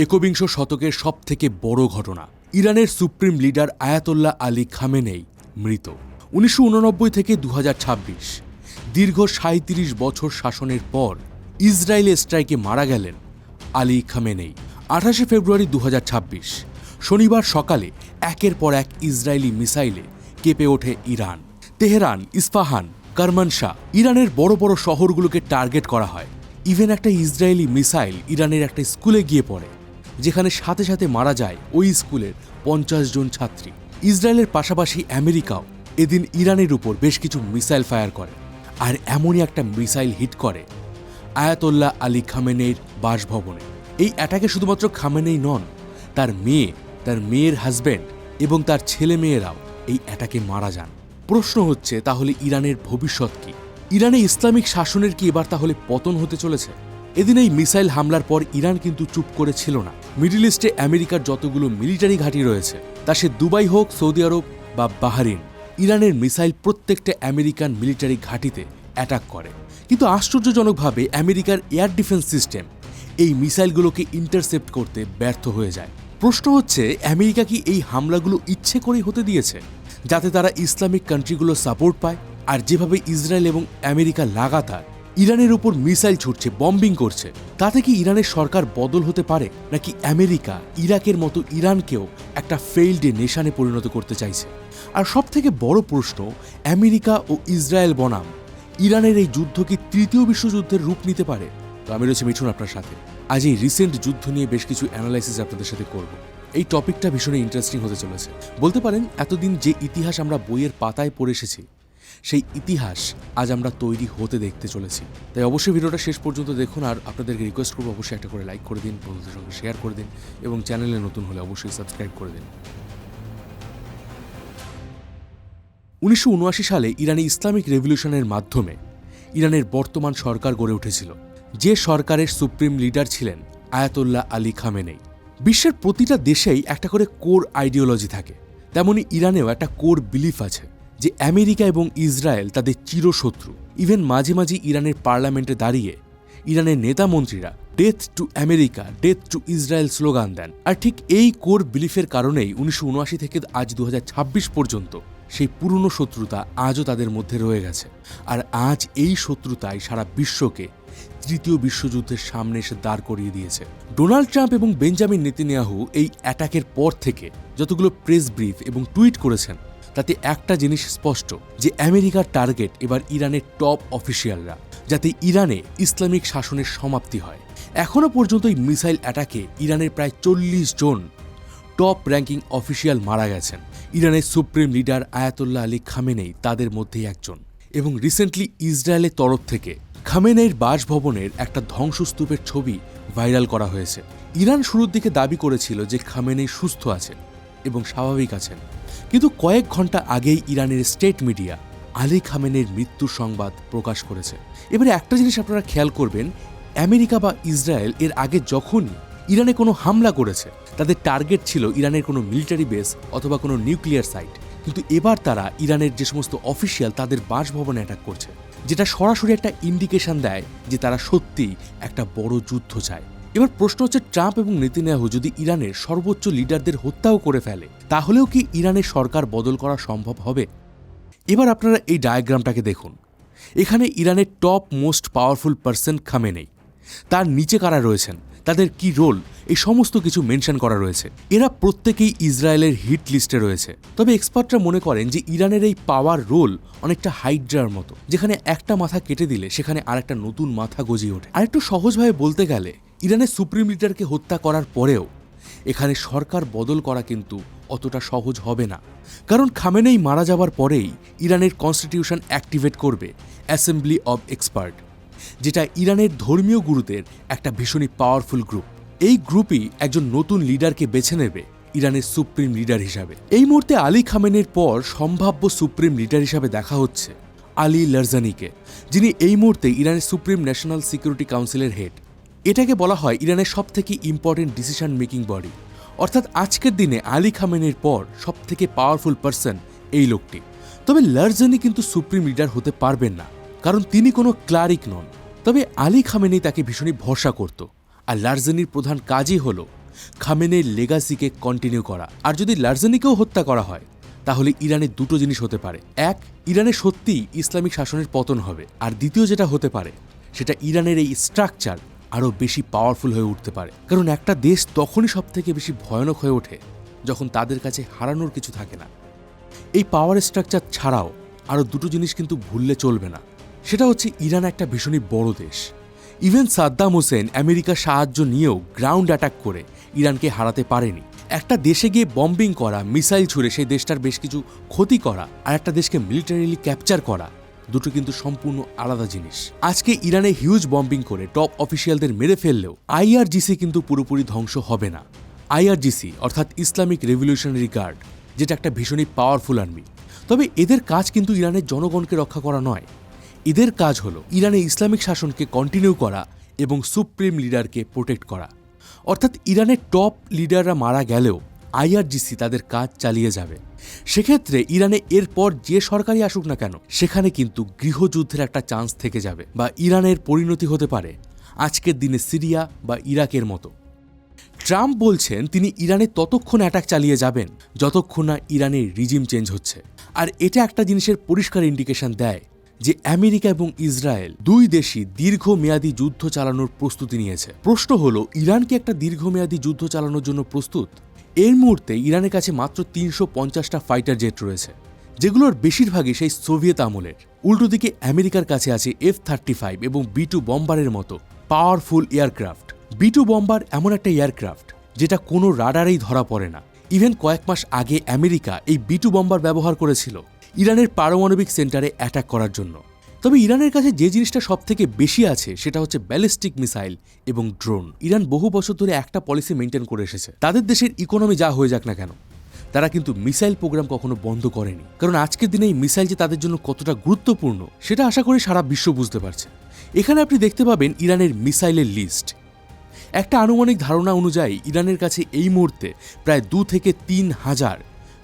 একবিংশ শতকের সবথেকে বড় ঘটনা, ইরানের সুপ্রিম লিডার আয়াতোল্লাহ আলী খামেনেই মৃত। 1989 থেকে 2026 দীর্ঘ 37 বছর শাসনের পর ইসরায়েলের স্ট্রাইকে মারা গেলেন আলী খামেনেই। 28 ফেব্রুয়ারি 2026 শনিবার সকালে একের পর এক ইসরায়েলি মিসাইলে কেঁপে ওঠে ইরান। তেহরান, ইস্পাহান, কারমানশাহ, ইরানের বড় বড় শহরগুলোকে টার্গেট করা হয়। ইভেন একটা ইসরায়েলি মিসাইল ইরানের একটা স্কুলে গিয়ে পড়ে, যেখানে সাথে সাথে মারা যায় ওই স্কুলের 50 জন ছাত্রী। ইসরায়েলের পাশাপাশি আমেরিকাও এদিন ইরানের উপর বেশ কিছু মিসাইল ফায়ার করে। আর এমনই একটা মিসাইল হিট করে আয়াতোল্লাহ আলী খামেনেইর বাসভবনে। এই অ্যাটাকে শুধুমাত্র খামেনেই নন, তার মেয়ের হাজব্যান্ড এবং তার ছেলে মেয়েরাও এই অ্যাটাকে মারা যান। প্রশ্ন হচ্ছে, তাহলে ইরানের ভবিষ্যৎ কি? ইরানে ইসলামিক শাসনের কি এবার তাহলে পতন হতে চলেছে? এদিন এই মিসাইল হামলার পর ইরান কিন্তু চুপ করে ছিল না। মিডল ইস্টে আমেরিকার যতগুলো মিলিটারি ঘাঁটি রয়েছে, তা সে দুবাই হোক, সৌদি আরব বা বাহরিন, ইরানের মিসাইল প্রত্যেকটা আমেরিকান মিলিটারি ঘাঁটিতে অ্যাটাক করে। কিন্তু আশ্চর্যজনকভাবে আমেরিকার এয়ার ডিফেন্স সিস্টেম এই মিসাইলগুলোকে ইন্টারসেপ্ট করতে ব্যর্থ হয়ে যায়। প্রশ্ন হচ্ছে, আমেরিকা কি এই হামলাগুলো ইচ্ছে করেই হতে দিয়েছে, যাতে তারা ইসলামিক কান্ট্রিগুলো সাপোর্ট পায়? আর যেভাবে ইসরায়েল এবং আমেরিকা লাগাতার ইরানের উপর মিসাইল ছুটছে, বম্বিং করছে, তাতে কি ইরানের সরকার বদল হতে পারে? নাকি আমেরিকা ইরাকের মতো ইরানকেও একটা ফেইল্ড নেশানে পরিণত করতে চাইছে? আর সবথেকে বড় প্রশ্ন, আমেরিকা ও ইসরায়েল বনাম ইরানের এই যুদ্ধ কি তৃতীয় বিশ্বযুদ্ধের রূপ নিতে পারে? তো আমি রয়েছি মিঠুন আপনার সাথে। আজ এই রিসেন্ট যুদ্ধ নিয়ে বেশ কিছু অ্যানালাইসিস আপনাদের সাথে করব। এই টপিকটা ভীষণই ইন্টারেস্টিং হতে চলেছে। বলতে পারেন, এতদিন যে ইতিহাস আমরা বইয়ের পাতায় পড়ে এসেছি, সেই ইতিহাস আজ আমরা তৈরি হতে দেখতে চলেছি। তাই অবশ্যই ভিডিওটা শেষ পর্যন্ত দেখুন। আর আপনাদেরকে রিকোয়েস্ট করবো, অবশ্যই একটা করে লাইক করে দিন, বন্ধুদের সঙ্গে শেয়ার করে দিন এবং চ্যানেলে নতুন হলে অবশ্যই সাবস্ক্রাইব করে দিন। 1979 সালে ইরানি ইসলামিক রেভলিউশনের মাধ্যমে ইরানের বর্তমান সরকার গড়ে উঠেছিল, যে সরকারের সুপ্রিম লিডার ছিলেন আয়াতোল্লাহ আলী খামেনেই। বিশ্বের প্রতিটা দেশেই একটা করে কোর আইডিওলজি থাকে, তেমনি ইরানেও একটা কোর বিলিফ আছে যে আমেরিকা এবং ইসরায়েল তাদের চিরশত্রু। ইভেন মাঝে মাঝে ইরানের পার্লামেন্টে দাঁড়িয়ে ইরানের নেতা মন্ত্রীরা death to America, death to Israel slogan দেন। আর ঠিক এই কোর বিলিফের কারণেই 1979 থেকে আজ 2026 পর্যন্ত সেই পুরনো শত্রুতা আজও তাদের মধ্যে রয়ে গেছে। আর আজ এই শত্রুতাই সারা বিশ্বকে তৃতীয় বিশ্বযুদ্ধের সামনে এসে দাঁড় করিয়ে দিয়েছে। ডোনাল্ড ট্রাম্প এবং বেঞ্জামিন নেতানিয়াহু এই অ্যাটাকের পর থেকে যতগুলো প্রেস ব্রিফ এবং টুইট করেছেন, তাতে একটা জিনিস স্পষ্ট, যে আমেরিকার টার্গেট এবার ইরানের টপ অফিসিয়ালরা, যাতে ইরানে ইসলামিক শাসনের সমাপ্তি হয়। এখনও পর্যন্ত এই মিসাইল অ্যাটাকে ইরানের প্রায় 40 জন টপ র্যাঙ্কিং অফিসিয়াল মারা গেছেন। ইরানের সুপ্রিম লিডার আয়াতোল্লাহ আলী খামেনেই তাদের মধ্যেই একজন। এবং রিসেন্টলি ইসরায়েলের তরফ থেকে খামেনেইর বাসভবনের একটা ধ্বংসস্তূপের ছবি ভাইরাল করা হয়েছে। ইরান শুরুর দিকে দাবি করেছিল যে খামেনেই সুস্থ আছেন এবং স্বাভাবিক আছেন, কিন্তু কয়েক ঘন্টা আগেই ইরানের স্টেট মিডিয়া আলী খামেনেইর মৃত্যুর সংবাদ প্রকাশ করেছে। এবারে একটা জিনিস আপনারা খেয়াল করবেন, আমেরিকা বা ইসরায়েল এর আগে যখনই ইরানে কোনো হামলা করেছে, তাদের টার্গেট ছিল ইরানের কোনো মিলিটারি বেস অথবা কোনো নিউক্লিয়ার সাইট। কিন্তু এবার তারা ইরানের যে সমস্ত অফিসিয়াল তাদের বাসভবনে অ্যাটাক করছে, যেটা সরাসরি একটা ইন্ডিকেশন দেয় যে তারা সত্যিই একটা বড় যুদ্ধ চায়। এবার প্রশ্ন হচ্ছে, ট্রাম্প এবং নেতানিয়াহু যদি ইরানের সর্বোচ্চ লিডারদের হত্যাও করে ফেলে, তাহলেও কি ইরানের সরকার বদল করা সম্ভব হবে? এবার আপনারা এই ডায়াগ্রামটাকে দেখুন। এখানে ইরানের top most powerful person Khamenei, তার নিচে কারা রয়েছেন, তাদের কি রোল, এই সমস্ত কিছু মেনশন করা রয়েছে। এরা প্রত্যেকেই ইসরায়েলের হিট লিস্টে রয়েছে। তবে এক্সপার্টরা মনে করেন যে ইরানের এই পাওয়ার রোল অনেকটা হাইড্রার মতো, যেখানে একটা মাথা কেটে দিলে সেখানে আরেকটা নতুন মাথা গজিয়ে ওঠে। আর একটু সহজভাবে বলতে গেলে, ইরানের সুপ্রিম লিডারকে হত্যা করার পরেও এখানে সরকার বদল করা কিন্তু অতটা সহজ হবে না। কারণ খামেনেই মারা যাওয়ার পরেই ইরানের কনস্টিটিউশন অ্যাক্টিভেট করবে অ্যাসেম্বলি অব এক্সপার্ট, যেটা ইরানের ধর্মীয় গুরুদের একটা ভীষণই পাওয়ারফুল গ্রুপ। এই গ্রুপই একজন নতুন লিডারকে বেছে নেবে ইরানের সুপ্রিম লিডার হিসাবে। এই মুহূর্তে আলী খামেনেইর পর সম্ভাব্য সুপ্রিম লিডার হিসাবে দেখা হচ্ছে আলী লারজানিকে, যিনি এই মুহূর্তে ইরানের সুপ্রিম ন্যাশনাল সিকিউরিটি কাউন্সিলের হেড। এটাকে বলা হয় ইরানের সবথেকে ইম্পর্টেন্ট ডিসিশন মেকিং বডি। অর্থাৎ আজকের দিনে আলী খামেনেইর পর সবথেকে পাওয়ারফুল পারসন এই লোকটি। তবে লারজানি কিন্তু সুপ্রিম লিডার হতে পারবেন না, কারণ তিনি কোনো ক্লারিক নন। তবে আলী খামেনেই তাকে ভীষণই ভরসা করত। আর লারজানির প্রধান কাজই হল খামেনেইর লেগাসিকে কন্টিনিউ করা। আর যদি লারজানিকেও হত্যা করা হয় তাহলে ইরানের দুটো জিনিস হতে পারে। এক, ইরানে সত্যিই ইসলামিক শাসনের পতন হবে। আর দ্বিতীয় যেটা হতে পারে সেটা ইরানের এই স্ট্রাকচার আরও বেশি পাওয়ারফুল হয়ে উঠতে পারে। কারণ একটা দেশ তখনই সবথেকে বেশি ভয়ানক হয়ে ওঠে যখন তাদের কাছে হারানোর কিছু থাকে না। এই পাওয়ার স্ট্রাকচার ছাড়াও আরও দুটো জিনিস কিন্তু ভুললে চলবে না। সেটা হচ্ছে ইরান একটা ভীষণই বড় দেশ। ইভেন সাদ্দাম হোসেন আমেরিকার সাহায্য নিয়েও গ্রাউন্ড অ্যাটাক করে ইরানকে হারাতে পারেনি। একটা দেশে গিয়ে বম্বিং করা, মিসাইল ছুড়ে সেই দেশটার বেশ কিছু ক্ষতি করা, আর একটা দেশকে মিলিটারিলি ক্যাপচার করা, দুটো কিন্তু সম্পূর্ণ আলাদা জিনিস। আজকে ইরানে হিউজ বম্বিং করে টপ অফিসিয়ালদের মেরে ফেললেও আইআরজিসি কিন্তু পুরোপুরি ধ্বংস হবে না। আইআরজিসি অর্থাৎ ইসলামিক রেভলিউশনারি গার্ড, যেটা একটা ভীষণই পাওয়ারফুল আর্মি। তবে এদের কাজ কিন্তু ইরানের জনগণকে রক্ষা করা নয়। এদের কাজ হলো ইরানে ইসলামিক শাসনকে কন্টিনিউ করা এবং সুপ্রিম লিডারকে প্রোটেক্ট করা। অর্থাৎ ইরানের টপ লিডাররা মারা গেলেও আইআরজিসি তাদের কাজ চালিয়ে যাবে। সেক্ষেত্রে ইরানে এরপর যে সরকারই আসুক না কেন, সেখানে কিন্তু গৃহযুদ্ধের একটা চান্স থেকে যাবে, বা ইরানের পরিণতি হতে পারে আজকের দিনে সিরিয়া বা ইরাকের মতো। ট্রাম্প বলছেন তিনি ইরানে ততক্ষণ অ্যাটাক চালিয়ে যাবেন যতক্ষণ না ইরানের রিজিম চেঞ্জ হচ্ছে। আর এটা একটা জিনিসের পরিষ্কার ইন্ডিকেশন দেয় যে আমেরিকা এবং ইসরায়েল দুই দেশই দীর্ঘমেয়াদী যুদ্ধ চালানোর প্রস্তুতি নিয়েছে। প্রশ্ন হলো, ইরান কি একটা দীর্ঘমেয়াদী যুদ্ধ চালানোর জন্য প্রস্তুত? এর মুহূর্তে ইরানের কাছে মাত্র 350টা ফাইটার জেট রয়েছে, যেগুলোর বেশিরভাগই সেই সোভিয়েত আমলের। উল্টো দিকে আমেরিকার কাছে আছে F-35 এবং B-2 বম্বারের মতো পাওয়ারফুল এয়ারক্রাফট। B-2 বম্বার এমন একটা এয়ারক্রাফট যেটা কোনো রাডারেই ধরা পড়ে না। ইভেন কয়েক মাস আগে আমেরিকা এই B-2 বম্বার ব্যবহার করেছিল ইরানের পারমাণবিক সেন্টারে অ্যাটাক করার জন্য। তবে ইরানের কাছে যে জিনিসটা সবথেকে বেশি আছে সেটা হচ্ছে ব্যালিস্টিক মিসাইল এবং ড্রোন। ইরান বহু বছর ধরে একটা পলিসি মেনটেন করে এসেছে। তাদের দেশের ইকোনমি যা হয়ে যাক না কেন, তারা কিন্তু মিসাইল প্রোগ্রাম কখনো বন্ধ করেনি। কারণ আজকের দিনে এই মিসাইল যে তাদের জন্য কতটা গুরুত্বপূর্ণ সেটা আশা করি সারা বিশ্ব বুঝতে পারছে। এখানে আপনি দেখতে পাবেন ইরানের মিসাইলের লিস্ট। একটা আনুমানিক ধারণা অনুযায়ী ইরানের কাছে এই মুহূর্তে প্রায় 2 থেকে 3 হাজার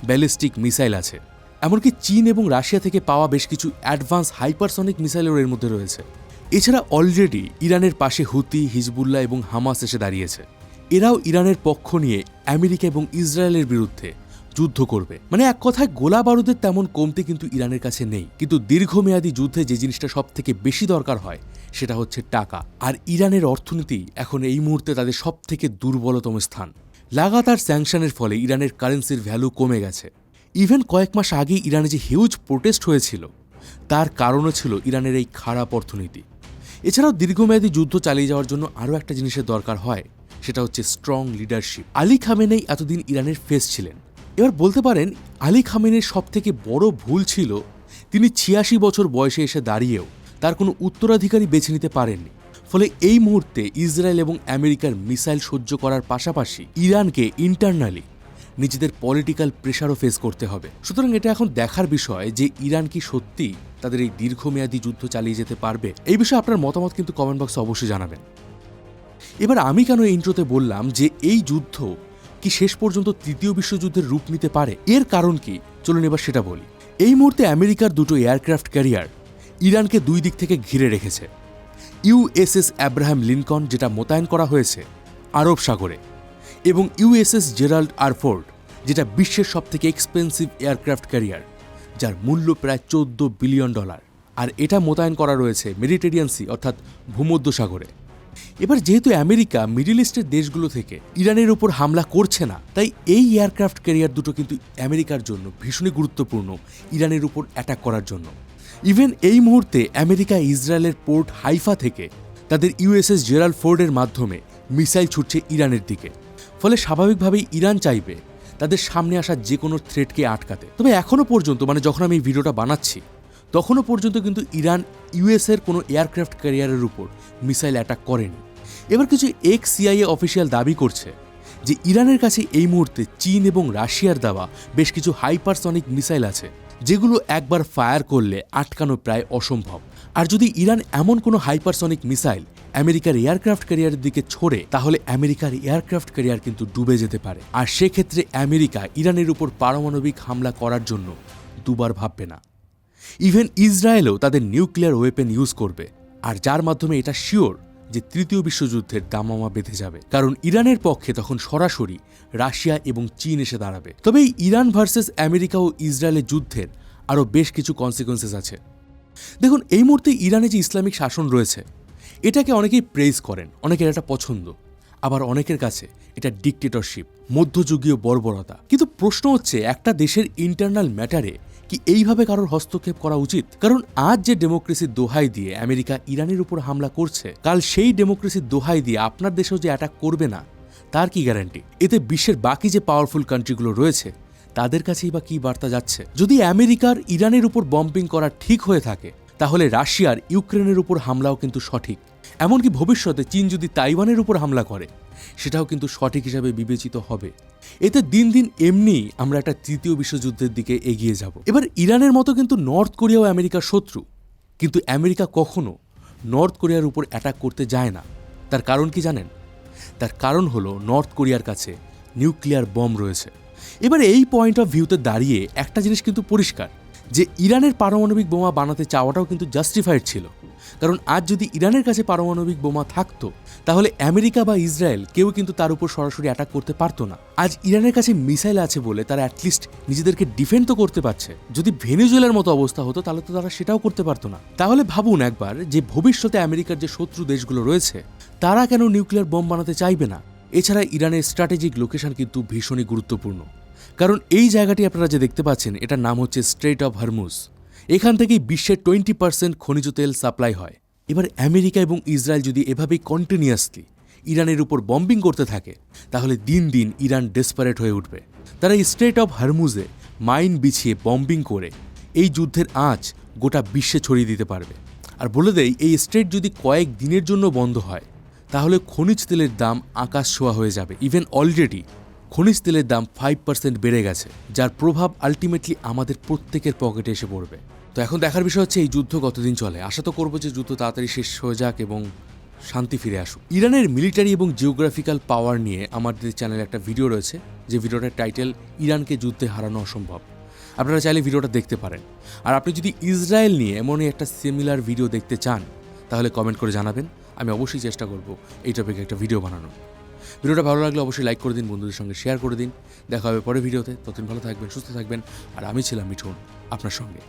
ব্যালিস্টিক মিসাইল আছে। এমনকি চীন এবং রাশিয়া থেকে পাওয়া বেশ কিছু অ্যাডভান্স হাইপারসনিক মিসাইলও এর মধ্যে রয়েছে। এছাড়া অলরেডি ইরানের পাশে হুতি, হিজবুল্লাহ এবং হামাস এসে দাঁড়িয়েছে। এরাও ইরানের পক্ষ নিয়ে আমেরিকা এবং ইসরায়েলের বিরুদ্ধে যুদ্ধ করবে। মানে এক কথায় গোলা বারুদের তেমন কমতি কিন্তু ইরানের কাছে নেই। কিন্তু দীর্ঘমেয়াদী যুদ্ধে যে জিনিসটা সব থেকে বেশি দরকার হয় সেটা হচ্ছে টাকা। আর ইরানের অর্থনীতি এখন এই মুহূর্তে তাদের সব থেকে দুর্বলতম স্থান। লাগাতার স্যাংশনের ফলে ইরানের কারেন্সির ভ্যালু কমে গেছে। ইভেন কয়েক মাস আগে ইরানে যে হিউজ প্রোটেস্ট হয়েছিল তার কারণও ছিল ইরানের এই খারাপ অর্থনীতি। এছাড়াও দীর্ঘমেয়াদী যুদ্ধ চালিয়ে যাওয়ার জন্য আরও একটা জিনিসের দরকার হয়, সেটা হচ্ছে স্ট্রং লিডারশিপ। আলী খামেনেই এতদিন ইরানের ফেস ছিলেন। এবার বলতে পারেন আলী খামেনেইর সব থেকে বড় ভুল ছিল তিনি 86 বছর বয়সে এসে দাঁড়িয়েও তার কোনো উত্তরাধিকারী বেছে নিতে পারেননি। ফলে এই মুহূর্তে ইসরায়েল এবং আমেরিকার মিসাইল সহ্য করার পাশাপাশি ইরানকে ইন্টারনালি নিজেদের পলিটিক্যাল প্রেশারও ফেস করতে হবে। সুতরাং এটা এখন দেখার বিষয় যে ইরান কি সত্যি তাদের এই দীর্ঘমেয়াদী যুদ্ধ চালিয়ে যেতে পারবে। এই বিষয়ে আপনার মতামত কিন্তু কমেন্ট বক্সে অবশ্যই জানাবেন। এবার আমি কেন এই ইন্ট্রোতে বললাম যে এই যুদ্ধ কি শেষ পর্যন্ত তৃতীয় বিশ্বযুদ্ধের রূপ নিতে পারে, এর কারণ কি, চলুন এবার সেটা বলি। এই মুহূর্তে আমেরিকার দুটো এয়ারক্রাফট ক্যারিয়ার ইরানকে দুই দিক থেকে ঘিরে রেখেছে। ইউএসএস অ্যাব্রাহাম লিনকন, যেটা মোতায়েন করা হয়েছে আরব সাগরে, এবং ইউএসএস জেরাল্ড আর ফোর্ড, যেটা বিশ্বের সবথেকে এক্সপেন্সিভ এয়ারক্রাফট ক্যারিয়ার, যার মূল্য প্রায় $14 বিলিয়ন। আর এটা মোতায়েন করা রয়েছে মেডিটেরিয়ান সি অর্থাৎ ভূমধ্য সাগরে। এবার যেহেতু আমেরিকা মিডল ইস্টের দেশগুলো থেকে ইরানের উপর হামলা করছে না, তাই এই এয়ারক্রাফট ক্যারিয়ার দুটো কিন্তু আমেরিকার জন্য ভীষণই গুরুত্বপূর্ণ ইরানের উপর অ্যাটাক করার জন্য। ইভেন এই মুহূর্তে আমেরিকা ইসরায়েলের পোর্ট হাইফা থেকে তাদের ইউএসএস জেরাল্ড ফোর্ডের মাধ্যমে মিসাইল ছুটছে ইরানের দিকে। ফলে স্বাভাবিকভাবেই ইরান চাইবে তাদের সামনে আসা যে কোনো থ্রেটকে আটকাতে। তবে এখনও পর্যন্ত, মানে যখন আমি এই ভিডিওটা বানাচ্ছি তখনও পর্যন্ত কিন্তু ইরান ইউএসের কোনো এয়ারক্রাফট ক্যারিয়ারের উপর মিসাইল অ্যাটাক করেনি। এবার কিছু এক্স সিআইএ অফিসিয়াল দাবি করছে যে ইরানের কাছে এই মুহূর্তে চীন এবং রাশিয়ার দেওয়া বেশ কিছু হাইপারসনিক মিসাইল আছে, যেগুলো একবার ফায়ার করলে আটকানো প্রায় অসম্ভব। আর যদি ইরান এমন কোনো হাইপারসনিক মিসাইল আমেরিকার এয়ারক্রাফট ক্যারিয়ারের দিকে ছোড়ে, তাহলে আমেরিকার এয়ারক্রাফট ক্যারিয়ার কিন্তু ডুবে যেতে পারে। আর সেক্ষেত্রে আমেরিকা ইরানের উপর পারমাণবিক হামলা করার জন্য দুবার ভাববে না। ইভেন ইসরায়েলও তাদের নিউক্লিয়ার ওয়েপেন ইউজ করবে, আর যার মাধ্যমে এটা শিওর যে তৃতীয় বিশ্বযুদ্ধের দামামা বেঁধে যাবে, কারণ ইরানের পক্ষে তখন সরাসরি রাশিয়া এবং চীন এসে দাঁড়াবে। তবে এই ইরান ভার্সেস আমেরিকা ও ইসরায়েলের যুদ্ধের আরও বেশ কিছু কনসিকোয়েন্সেস আছে। দেখুন, এই মুহূর্তে ইরানে যে ইসলামিক শাসন রয়েছে এটাকে অনেকেই প্রেজ করেন, অনেকের এটা পছন্দ, আবার অনেকের কাছে এটা ডিকটেটরশিপ, মধ্যযুগীয় বর্বরতা। কিন্তু প্রশ্ন হচ্ছে, একটা দেশের ইন্টারনাল ম্যাটারে কি এইভাবে কারোর হস্তক্ষেপ করা উচিত? কারণ আজ যে ডেমোক্রেসির দোহাই দিয়ে আমেরিকা ইরানের উপর হামলা করছে, কাল সেই ডেমোক্রেসির দোহাই দিয়ে আপনার দেশেও যে অ্যাটাক করবে না তার কি গ্যারান্টি? এতে বিশ্বের বাকি যে পাওয়ারফুল কান্ট্রিগুলো রয়েছে তাদের কাছেই বা কি বার্তা যাচ্ছে? যদি আমেরিকার ইরানের উপর বম্বিং করা ঠিক হয়ে থাকে, তাহলে রাশিয়ার ইউক্রেনের উপর হামলাও কিন্তু সঠিক। এমনকি ভবিষ্যতে চীন যদি তাইওয়ানের উপর হামলা করে সেটাও কিন্তু সঠিক হিসাবে বিবেচিত হবে। এতে দিন দিন এমনি আমরা একটা তৃতীয় বিশ্বযুদ্ধের দিকে এগিয়ে যাব। এবার ইরানের মতো কিন্তু নর্থ কোরিয়াও আমেরিকার শত্রু, কিন্তু আমেরিকা কখনো নর্থ কোরিয়ার উপর অ্যাটাক করতে যায় না। তার কারণ কি জানেন? তার কারণ হলো নর্থ কোরিয়ার কাছে নিউক্লিয়ার বম রয়েছে। এবার এই পয়েন্ট অফ ভিউতে দাঁড়িয়ে একটা জিনিস কিন্তু পরিষ্কার, যে ইরানের পারমাণবিক বোমা বানাতে চাওয়াটাও কিন্তু জাস্টিফাইড ছিল। কারণ আজ যদি ইরানের কাছে পারমাণবিক বোমা থাকতো, তাহলে আমেরিকা বা ইসরায়েল কেউ কিন্তু তার উপর সরাসরি অ্যাটাক করতে পারতো না। আজ ইরানের কাছে মিসাইল আছে বলে তারা অ্যাটলিস্ট নিজেদেরকে ডিফেন্ড তো করতে পারছে। যদি ভেনেজুয়েলার মতো অবস্থা হতো তাহলে তো তারা সেটাও করতে পারতো না। তাহলে ভাবুন একবার, যে ভবিষ্যতে আমেরিকার যে শত্রু দেশগুলো রয়েছে তারা কেন নিউক্লিয়ার বম বানাতে চাইবে না? এছাড়া ইরানের স্ট্র্যাটেজিক লোকেশন কিন্তু ভীষণই গুরুত্বপূর্ণ, কারণ এই জায়গাটি আপনারা যে দেখতে পাচ্ছেন এটার নাম হচ্ছে স্ট্রেট অফ হরমুজ। এখান থেকেই বিশ্বের 20% খনিজ তেল সাপ্লাই হয়। এবার আমেরিকা এবং ইসরায়েল যদি এভাবেই কন্টিনিউয়াসলি ইরানের উপর বম্বিং করতে থাকে, তাহলে দিন দিন ইরান ডেসপারেট হয়ে উঠবে। তারা এই স্ট্রেট অফ হরমুজে মাইন বিছিয়ে বম্বিং করে এই যুদ্ধের আঁচ গোটা বিশ্বে ছড়িয়ে দিতে পারবে। আর বলে দেই, এই স্ট্রেট যদি কয়েক দিনের জন্য বন্ধ হয়, তাহলে খনিজ তেলের দাম আকাশ ছোঁয়া হয়ে যাবে। ইভেন অলরেডি খনিজ তেলের দাম 5% বেড়ে গেছে, যার প্রভাব আলটিমেটলি আমাদের প্রত্যেকের পকেটে এসে পড়বে। তো এখন দেখার বিষয় হচ্ছে এই যুদ্ধ কতদিন চলে। আশা তো করবো যে যুদ্ধ তাড়াতাড়ি শেষ হয়ে যাক এবং শান্তি ফিরে আসুক। ইরানের মিলিটারি এবং জিওগ্রাফিক্যাল পাওয়ার নিয়ে আমাদের চ্যানেলে একটা ভিডিও রয়েছে, যে ভিডিওটার টাইটেল ইরানকে যুদ্ধে হারানো অসম্ভব। আপনারা চাইলে ভিডিওটা দেখতে পারেন। আর আপনি যদি ইসরায়েল নিয়ে এমনই একটা সিমিলার ভিডিও দেখতে চান, তাহলে কমেন্ট করে জানাবেন। আমি অবশ্যই চেষ্টা করব এই টপিকে একটা ভিডিও বানানো। ভিডিওটা ভালো লাগলে অবশ্যই লাইক করে দিন, বন্ধুদের সঙ্গে শেয়ার করে দিন। দেখা হবে পরের ভিডিওতে। ততদিন ভালো থাকবেন, সুস্থ থাকবেন। আর আমি ছিলাম মিঠুন আপনার সঙ্গে।